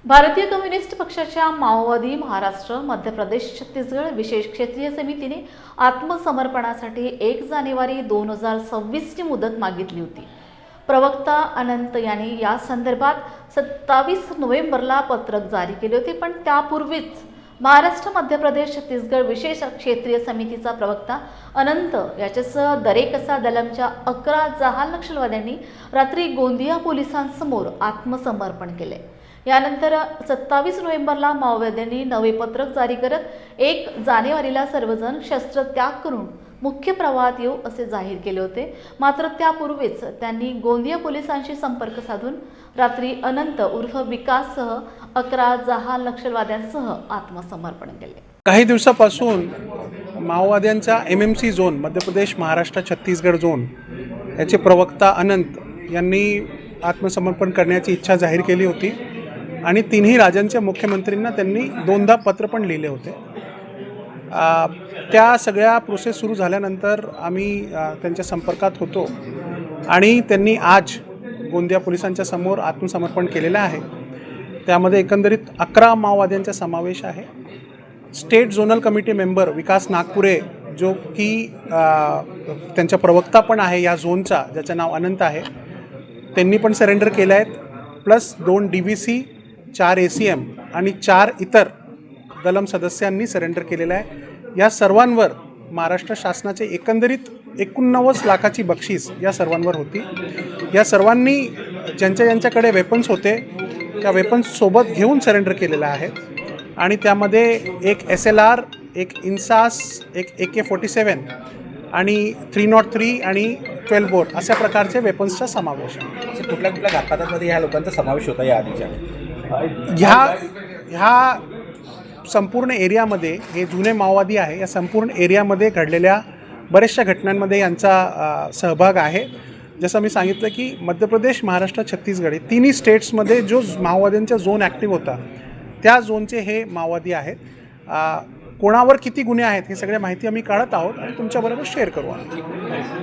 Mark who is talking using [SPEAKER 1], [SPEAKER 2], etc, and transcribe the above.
[SPEAKER 1] भारतीय कम्युनिस्ट पक्षाच्या माओवादी महाराष्ट्र, मध्य प्रदेश, छत्तीसगड विशेष क्षेत्रीय समितीने आत्मसमर्पणासाठी 1 जानेवारी 2026 ची मुदत मागितली होती। प्रवक्ता अनंत यांनी या संदर्भात 27 नोव्हेंबरला पत्रक जारी केले होते, पण त्यापूर्वीच महाराष्ट्र, मध्य प्रदेश, छत्तीसगड विशेष क्षेत्रीय समितीचा प्रवक्ता अनंत याच्यासह दरेकसा दलमच्या 11 जहाल नक्षलवाद्यांनी रात्री गोंदिया पोलिसांसमोर आत्मसमर्पण केले। यानंतर 27 नोव्हेंबरला माओवाद्यांनी नवे पत्रक जारी करत 1 जानेवारीला सर्वजण शस्त्र त्याग करून मुख्य प्रवाहात येऊ असे जाहीर केले होते। मात्र त्यापूर्वीच त्यांनी गोंदिया पोलिसांशी संपर्क साधून रात्री अनंत उर्फ विकाससह 11 जहाल नक्षलवाद्यांसह आत्मसमर्पण केले।
[SPEAKER 2] काही दिवसापासून माओवाद्यांचा MMC zone, Madhya Pradesh, Maharashtra, Chhattisgarh zone याचे प्रवक्ता अनंत यांनी आत्मसमर्पण करण्याची इच्छा जाहीर केली होती आणि तिन्ही राज्यांच्या मुख्यमंत्र्यांना त्यांनी 2दा पत्र पण लिहिले होते। त्या सगळ्या प्रोसेस सुरू झाल्यानंतर आम्ही त्यांच्या संपर्कात होतो आणि त्यांनी आज गोंदिया पोलिसांच्या समोर आत्मसमर्पण केलेलं आहे। त्यामध्ये एकंदरीत 11 माओवाद्यांचा समावेश आहे। स्टेट झोनल कमिटी मेंबर विकास नागपुरे, जो की त्यांचा प्रवक्ता पण आहे या झोनचा, ज्याचं नाव अनंत आहे, त्यांनी पण सरेंडर केले आहेत। प्लस 2 DVC, 4 ACM आणि 4 इतर दलम सदस्यांनी सरेंडर केलेलं आहे। या सर्वांवर महाराष्ट्र शासनाचे एकंदरीत 89 लाखाची बक्षीस या सर्वांवर होती। या सर्वांनी ज्यांच्याकडे वेपन्स होते त्या वेपन्स सोबत घेऊन सरेंडर केलेलं आहे आणि त्यामध्ये एक SLR, एक इन्सास, एक AK-47 आणि 303 आणि 12 बोर अशा प्रकारचे वेपन्सचा समावेश आहे।
[SPEAKER 3] कुठल्या घातपातांमध्ये ह्या लोकांचा समावेश होता या आधीच्या?
[SPEAKER 2] ह्या संपूर्ण एरियामध्ये, हे जुने माओवादी आहे, या संपूर्ण एरियामध्ये घडलेल्या बऱ्याचशा घटनांमध्ये यांचा सहभाग आहे। जसं मी सांगितलं की मध्य प्रदेश, महाराष्ट्र, छत्तीसगड हे तिन्ही स्टेट्समध्ये जो माओवाद्यांचा झोन ॲक्टिव्ह होता त्या झोनचे हे माओवादी आहेत। कोणावर किती गुन्हे आहेत हे सगळ्या माहिती आम्ही काढत आहोत आणि तुमच्याबरोबर शेअर करू आहोत।